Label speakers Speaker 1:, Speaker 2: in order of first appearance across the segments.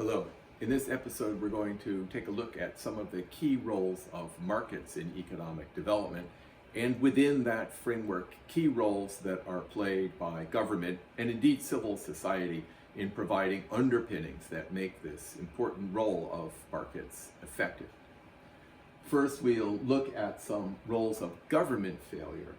Speaker 1: Hello. In this episode, we're going to take a look at some of the key roles of markets in economic development, and within that framework, key roles that are played by government and indeed civil society in providing underpinnings that make this important role of markets effective. First, we'll look at some roles of government failure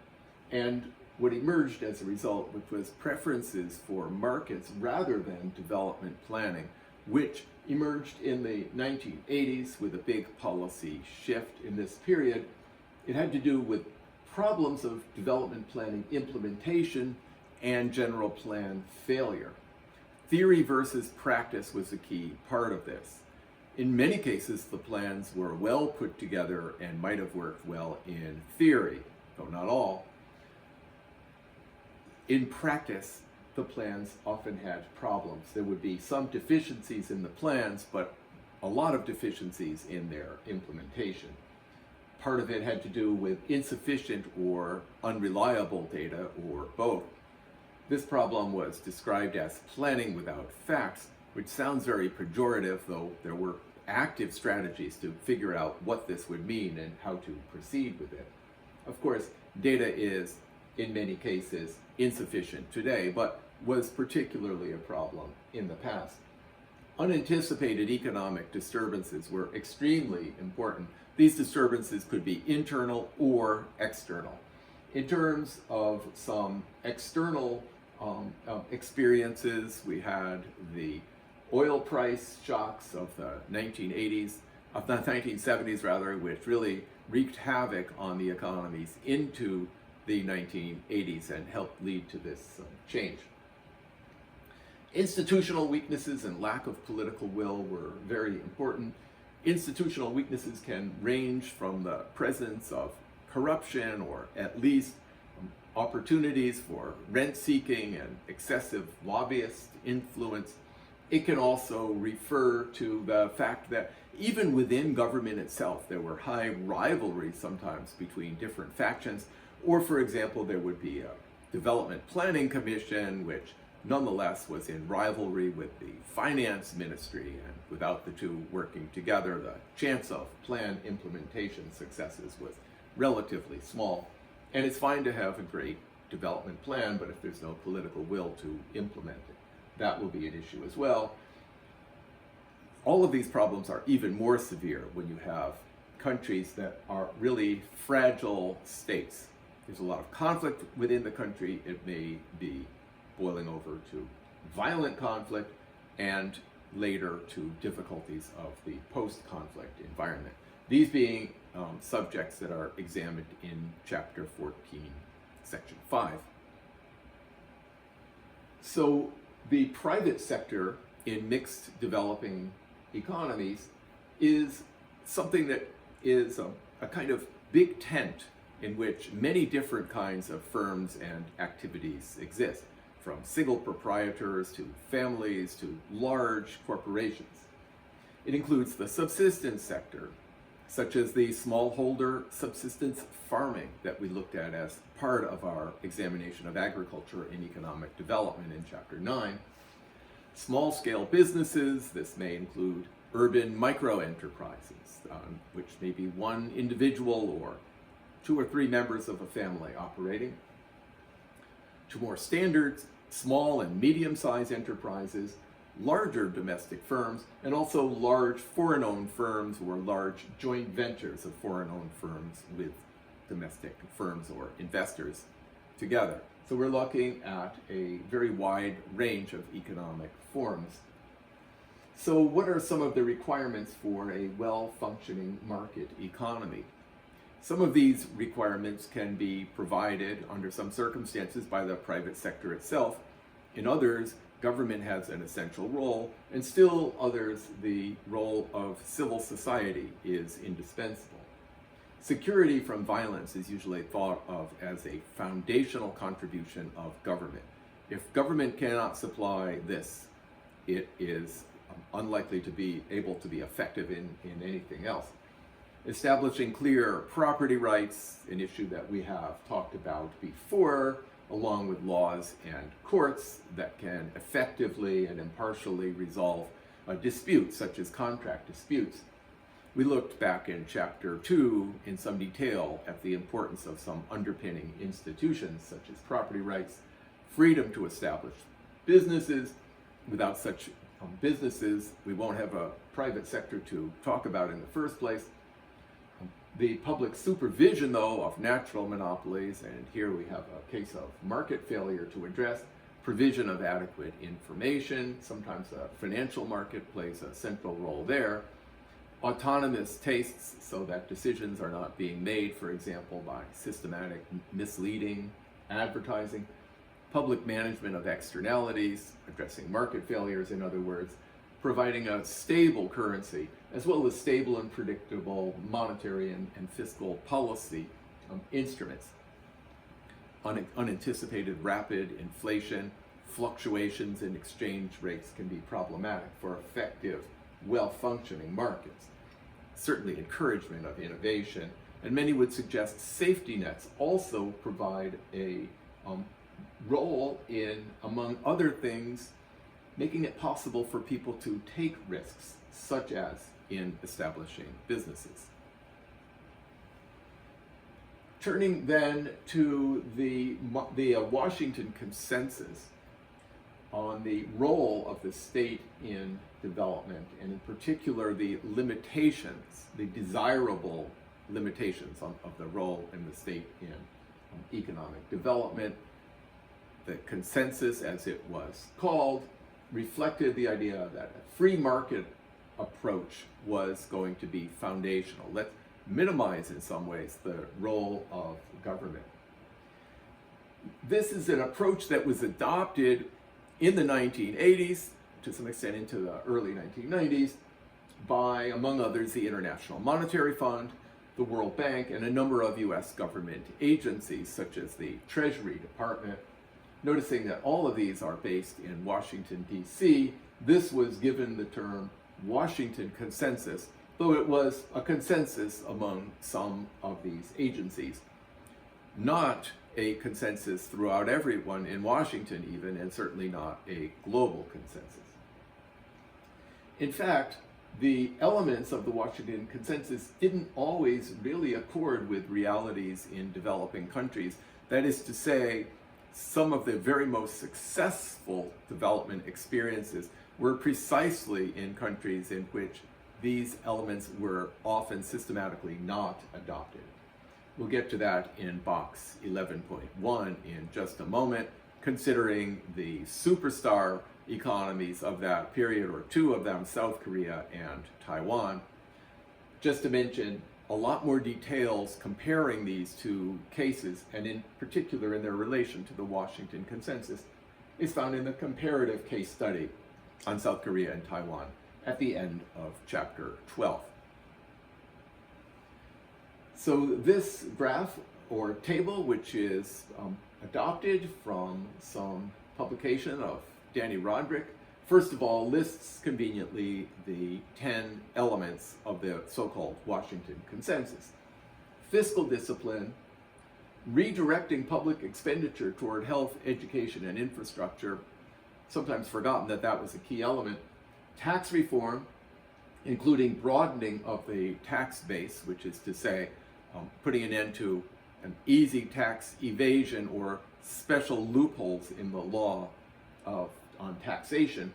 Speaker 1: and what emerged as a result, which was preferences for markets rather than development planning, which emerged in the 1980s with a big policy shift in this period. It had to do with problems of development planning implementation and general plan failure. Theory versus practice was a key part of this. In many cases, the plans were well put together and might have worked well in theory, though not all. In practice, the plans often had problems. There would be some deficiencies in the plans, but a lot of deficiencies in their implementation. Part of it had to do with insufficient or unreliable data, or both. This problem was described as planning without facts, which sounds very pejorative, though there were active strategies to figure out what this would mean and how to proceed with it. Of course, data is, in many cases, insufficient today, but was particularly a problem in the past. Unanticipated economic disturbances were extremely important. These disturbances could be internal or external. In terms of some external experiences, we had the oil price shocks of the 1970s rather, which really wreaked havoc on the economies into the 1980s and helped lead to this change. Institutional weaknesses and lack of political will were very important. Institutional weaknesses can range from the presence of corruption or at least opportunities for rent-seeking and excessive lobbyist influence. It can also refer to the fact that even within government itself, there were high rivalries sometimes between different factions, or for example, there would be a development planning commission, which nonetheless was in rivalry with the finance ministry, and without the two working together, the chance of plan implementation successes was relatively small. And it's fine to have a great development plan, but if there's no political will to implement it, that will be an issue as well. All of these problems are even more severe when you have countries that are really fragile states. There's a lot of conflict within the country. It may be boiling over to violent conflict and later to difficulties of the post-conflict environment. These being subjects that are examined in Chapter 14, Section 5. So the private sector in mixed developing economies is something that is a kind of big tent in which many different kinds of firms and activities exist, from single proprietors to families to large corporations. It includes the subsistence sector, such as the smallholder subsistence farming that we looked at as part of our examination of agriculture in economic development in Chapter 9. Small-scale businesses, this may include urban micro-enterprises, which may be one individual or 2 or 3 members of a family operating. To more standard, small and medium-sized enterprises, larger domestic firms, and also large foreign-owned firms or large joint ventures of foreign-owned firms with domestic firms or investors together. So we're looking at a very wide range of economic forms. So what are some of the requirements for a well-functioning market economy? Some of these requirements can be provided under some circumstances by the private sector itself. In others, government has an essential role, and still others, the role of civil society is indispensable. Security from violence is usually thought of as a foundational contribution of government. If government cannot supply this, it is unlikely to be able to be effective in anything else. Establishing clear property rights, an issue that we have talked about before, along with laws and courts that can effectively and impartially resolve disputes, such as contract disputes. We looked back in Chapter 2 in some detail at the importance of some underpinning institutions, such as property rights, freedom to establish businesses. Without such businesses, we won't have a private sector to talk about in the first place. The public supervision, though, of natural monopolies, and here we have a case of market failure to address, provision of adequate information, sometimes a financial market plays a central role there, autonomous tastes so that decisions are not being made, for example, by systematic misleading advertising, public management of externalities, addressing market failures, in other words, providing a stable currency, as well as stable and predictable monetary and fiscal policy instruments. Unanticipated rapid inflation, fluctuations in exchange rates can be problematic for effective, well-functioning markets. Certainly encouragement of innovation, and many would suggest safety nets also provide a role in, among other things, making it possible for people to take risks, such as in establishing businesses. Turning then to the Washington Consensus on the role of the state in development, and in particular the limitations, the desirable limitations of the role in the state in economic development. The consensus, as it was called, reflected the idea that a free market approach was going to be foundational. Let's minimize in some ways the role of government. This is an approach that was adopted in the 1980s, to some extent into the early 1990s, by, among others, the International Monetary Fund, the World Bank, and a number of US government agencies, such as the Treasury Department. Noticing that all of these are based in Washington, D.C., this was given the term Washington Consensus, though it was a consensus among some of these agencies. Not a consensus throughout everyone in Washington even, and certainly not a global consensus. In fact, the elements of the Washington Consensus didn't always really accord with realities in developing countries. That is to say, some of the very most successful development experiences were precisely in countries in which these elements were often systematically not adopted. We'll get to that in box 11.1 in just a moment, considering the superstar economies of that period, or two of them, South Korea and Taiwan. Just to mention a lot more details comparing these two cases, and in particular in their relation to the Washington Consensus, is found in the comparative case study on South Korea and Taiwan at the end of chapter 12. So this graph or table, which is adopted from some publication of Danny Roderick, first of all lists conveniently the 10 elements of the so-called Washington Consensus. Fiscal discipline, redirecting public expenditure toward health, education, and infrastructure, sometimes forgotten that that was a key element. Tax reform, including broadening of the tax base, which is to say, putting an end to an easy tax evasion or special loopholes in the law on taxation,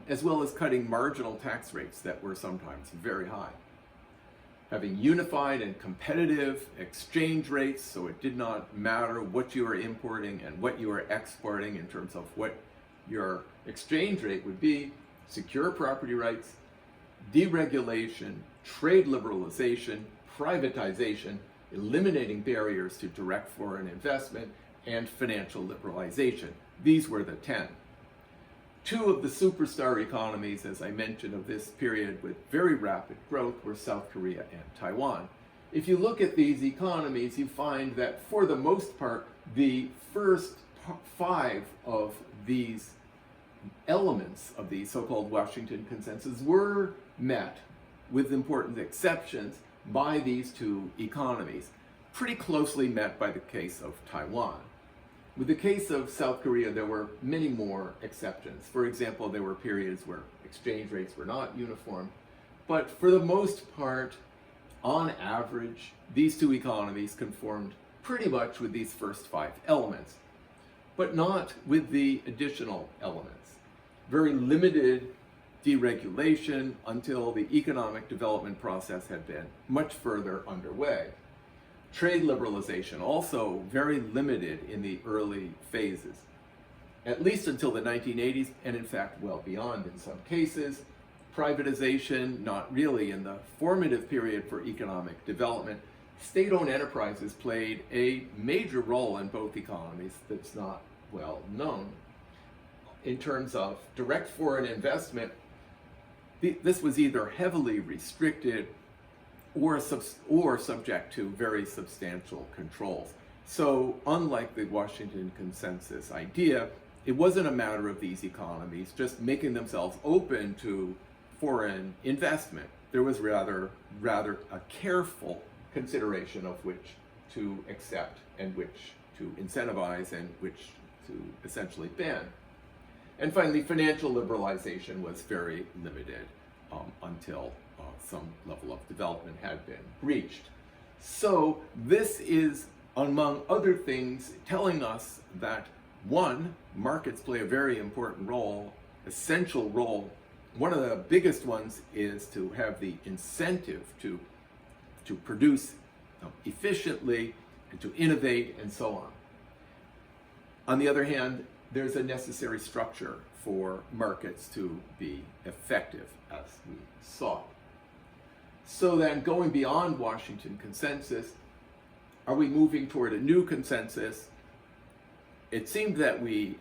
Speaker 1: as well as cutting marginal tax rates that were sometimes very high. Having unified and competitive exchange rates, so it did not matter what you were importing and what you were exporting in terms of what your exchange rate would be. Secure property rights, deregulation, trade liberalization, privatization, eliminating barriers to direct foreign investment, and financial liberalization. These were the 10. Two of the superstar economies, as I mentioned, of this period with very rapid growth were South Korea and Taiwan. If you look at these economies, you find that for the most part, the first 5 of these elements of the so-called Washington Consensus were met, with important exceptions, by these two economies, pretty closely met by the case of Taiwan. With the case of South Korea, there were many more exceptions. For example, there were periods where exchange rates were not uniform. But for the most part, on average, these two economies conformed pretty much with these first 5 elements, but not with the additional elements. Very limited deregulation until the economic development process had been much further underway. Trade liberalization also very limited in the early phases, at least until the 1980s, and in fact well beyond in some cases. Privatization, not really in the formative period for economic development. State-owned enterprises played a major role in both economies that's not well known. In terms of direct foreign investment, this was either heavily restricted or subject to very substantial controls. So unlike the Washington Consensus idea, it wasn't a matter of these economies just making themselves open to foreign investment. There was rather a careful consideration of which to accept and which to incentivize and which to essentially ban. And finally, financial liberalization was very limited until some level of development had been reached. So this is, among other things, telling us that, one, markets play a very important role, essential role. One of the biggest ones is to have the incentive to produce efficiently and to innovate and so on. On the other hand, there's a necessary structure for markets to be effective, as we saw. So then, going beyond Washington Consensus, are we moving toward a new consensus? It seemed that we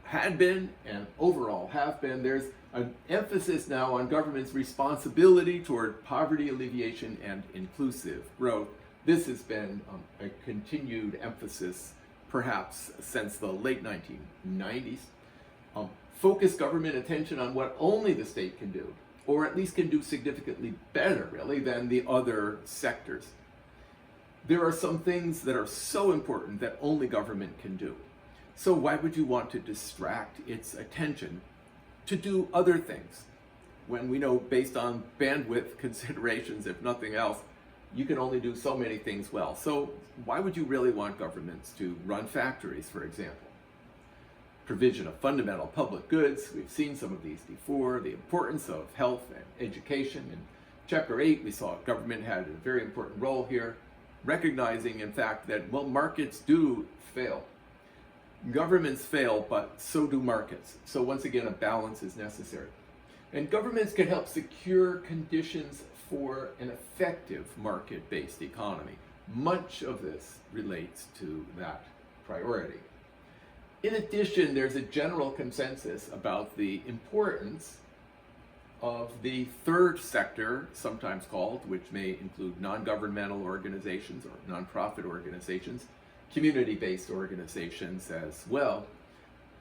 Speaker 1: had been, and overall have been. There's an emphasis now on government's responsibility toward poverty alleviation and inclusive growth. This has been a continued emphasis perhaps since the late 1990s. Focus government attention on what only the state can do, or at least can do significantly better, really, than the other sectors. There are some things that are so important that only government can do. So why would you want to distract its attention to do other things when we know, based on bandwidth considerations, if nothing else, you can only do so many things well. So why would you really want governments to run factories, for example? Provision of fundamental public goods, we've seen some of these before, the importance of health and education. In Chapter 8, we saw government had a very important role here, recognizing, in fact, that, well, markets do fail. Governments fail, but so do markets. So once again, a balance is necessary. And governments can help secure conditions for an effective market-based economy. Much of this relates to that priority. In addition, there's a general consensus about the importance of the third sector, sometimes called, which may include non-governmental organizations or nonprofit organizations, community-based organizations as well.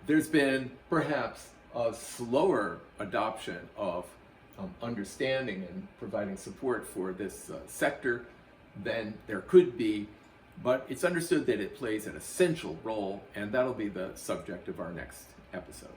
Speaker 1: There's been perhaps a slower adoption of understanding and providing support for this sector than there could be, but it's understood that it plays an essential role, and that'll be the subject of our next episode.